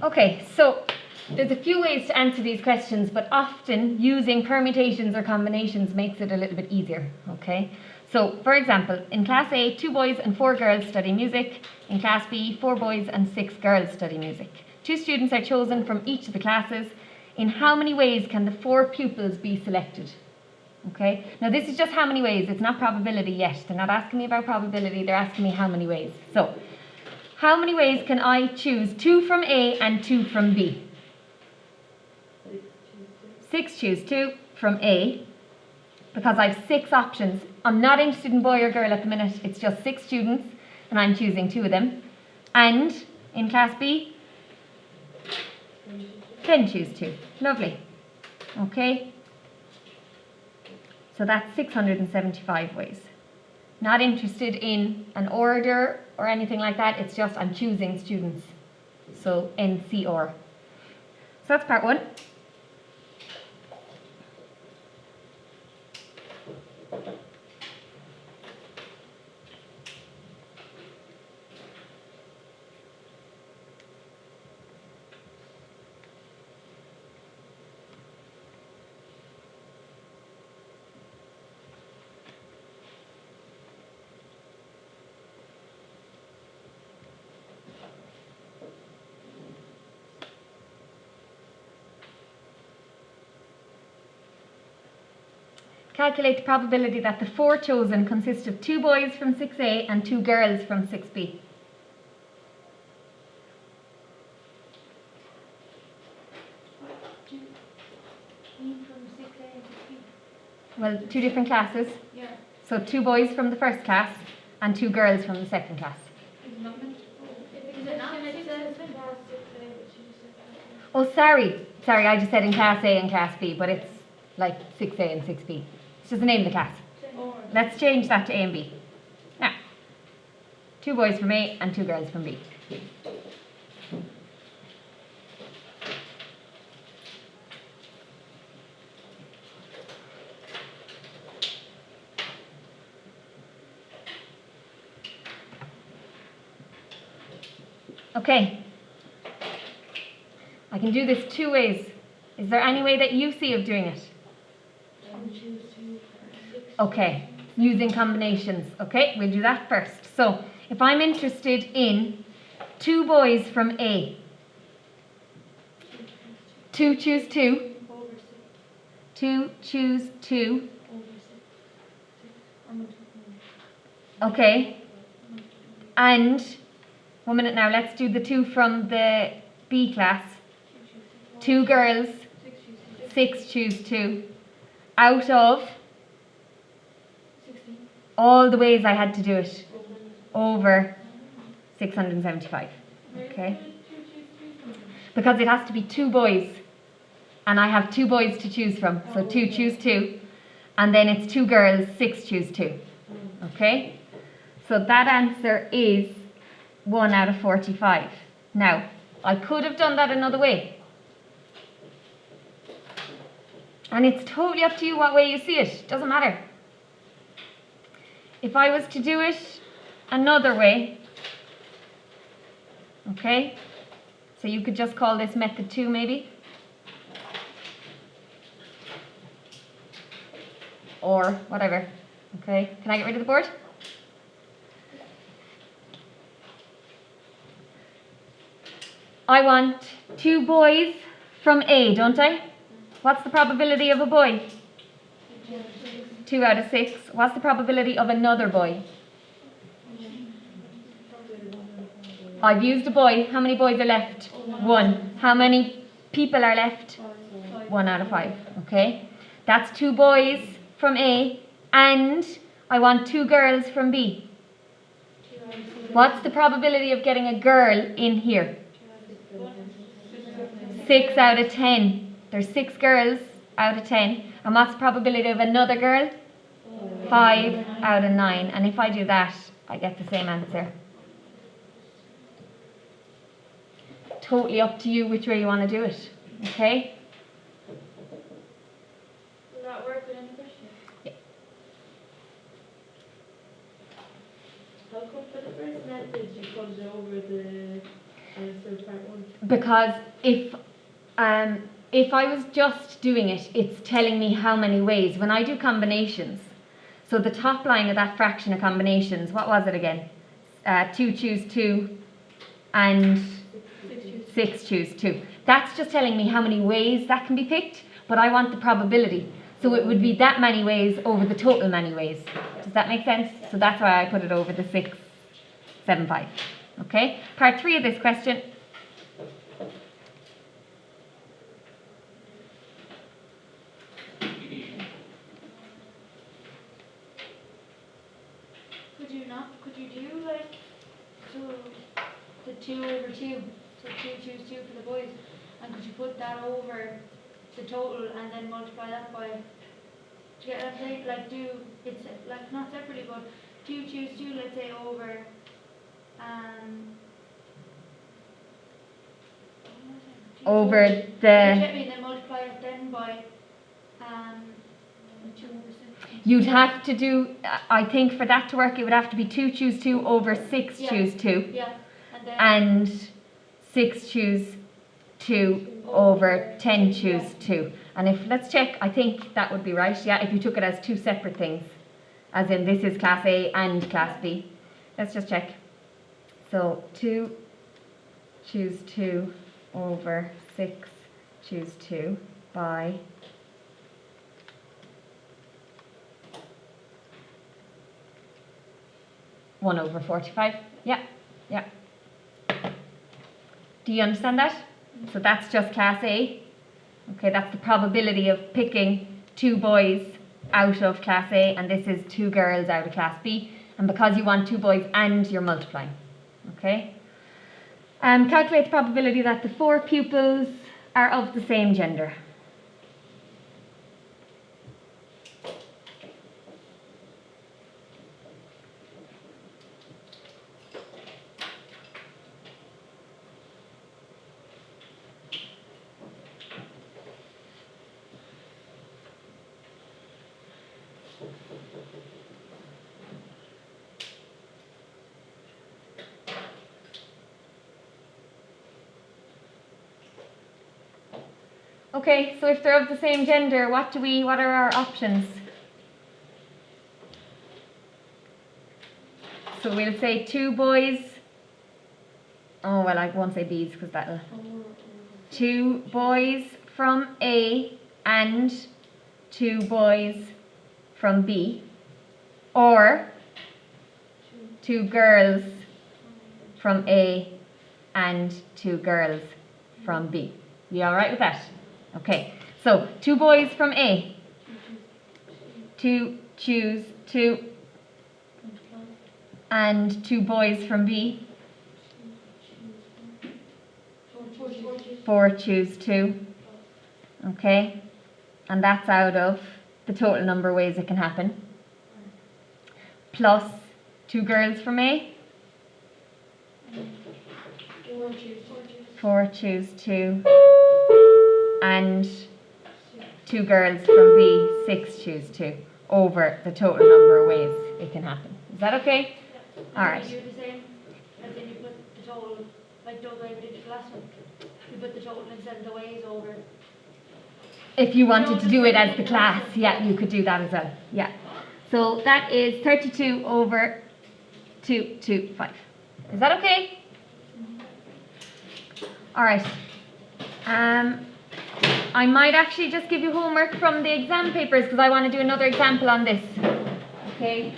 Okay, so there's a few ways to answer these questions, but often using permutations or combinations makes it a little bit easier, okay? So, for example, in Class A, 2 boys and 4 girls study music. In Class B, 4 boys and 6 girls study music. 2 students are chosen from each of the classes. In how many ways can the 4 pupils be selected? Okay, now this is just how many ways, it's not probability yet. They're not asking me about probability, they're asking me how many ways. So, how many ways can I choose 2 from A and 2 from B? 6 choose 2 from A, because I have 6 options. I'm not interested in boy or girl at the minute, it's just 6 students, and I'm choosing 2 of them. And in Class B, 10 choose 2. Lovely. Okay, so that's 675 ways. Not interested in an order or anything like that, it's just I'm choosing students. So NCR. So that's part 1. Calculate the probability that the 4 chosen consist of 2 boys from 6A and 2 girls from 6B. Well, 2 different classes. Yeah. So 2 boys from the first class and 2 girls from the second class. Oh, sorry, I just said in Class A and Class B, but it's like 6A and 6B. It's just the name of the class. Let's change that to A and B. Now, 2 boys from A and 2 girls from B. Okay, I can do this 2 ways. Is there any way that you see of doing it? Okay, using combinations. Okay, we'll do that first. So, if I'm interested in 2 boys from A, 2 choose 2, 2 choose 2. Okay, and 1 minute now, let's do the 2 from the B class. 2 girls, 6 choose 2, out of all the ways I had to do it, over 675. Okay, because it has to be 2 boys, and I have 2 boys to choose from, so 2 choose 2, and then it's 2 girls, 6 choose 2. Okay, so that answer is 1 out of 45. Now, I could have done that another way. And it's totally up to you what way you see it. Doesn't matter. If I was to do it another way, okay, so you could just call this method 2 maybe. Or whatever. Okay, can I get rid of the board? I want 2 boys from A, don't I? What's the probability of a boy? 2 out of 6. What's the probability of another boy? I've used a boy. How many boys are left? 1. How many people are left? 1 out of 5. Okay. That's 2 boys from A, and I want 2 girls from B. What's the probability of getting a girl in here? 6 out of 10. There's 6 girls out of 10. And what's the probability of another girl? 5 out of 9. And if I do that, I get the same answer. Totally up to you which way you want to do it. Okay? Will that work with any question? Yeah. How come for the first method you put it over the answer part because if I was just doing it, it's telling me how many ways. When I do combinations, so the top line of that fraction of combinations, what was it again? 2 choose 2 and 6 choose 2. That's just telling me how many ways that can be picked, but I want the probability. So it would be that many ways over the total many ways. Does that make sense? So that's why I put it over the 6, 7, 5. Okay? Part 3 of this question. Could you do like the 2 over 2? So 2 choose 2 for the boys. And could you put that over the total and then multiply that by, to get, let's say, like do, it's like not separately, but 2 choose 2, let's say, over, Over you the... get me, and then multiply it then by, 2 over 6. You'd have to do, I think for that to work, it would have to be 2 choose 2 over 6 choose 2. Yeah, and then... And 6 choose 2 over 10 choose 2. And if, let's check, I think that would be right, yeah, if you took it as 2 separate things. As in, this is class A and class B. Let's just check. So, 2 choose 2 over 6 choose 2 by 1 over 45. Yeah, yeah. Do you understand that? So that's just class A. Okay, that's the probability of picking 2 boys out of class A, and this is 2 girls out of class B. And because you want 2 boys and you're multiplying. Okay? Calculate the probability that the 4 pupils are of the same gender. Okay, so if they're of the same gender, what are our options? So we'll say 2 boys. Oh, well, I won't say B's because that'll... 2 boys from A and 2 boys from B. Or 2 girls from A and 2 girls from B. You all right with that? Okay, so 2 boys from A, 2 choose 2, and 2 boys from B, 4 choose 2, okay, and that's out of the total number of ways it can happen, plus 2 girls from A, 4 choose 2, and 2 girls from B, 6 choose 2, over the total number of ways it can happen. Is that okay? Yeah. Alright. You do the same, and then you put the total, like the way we did the last one. You put the total instead of the ways over. If you wanted to do it as the class, yeah, you could do that as well. Yeah. So that is 32 over 2, 2, 5. Is that okay? Alright. I might actually just give you homework from the exam papers because I want to do another example on this. Okay?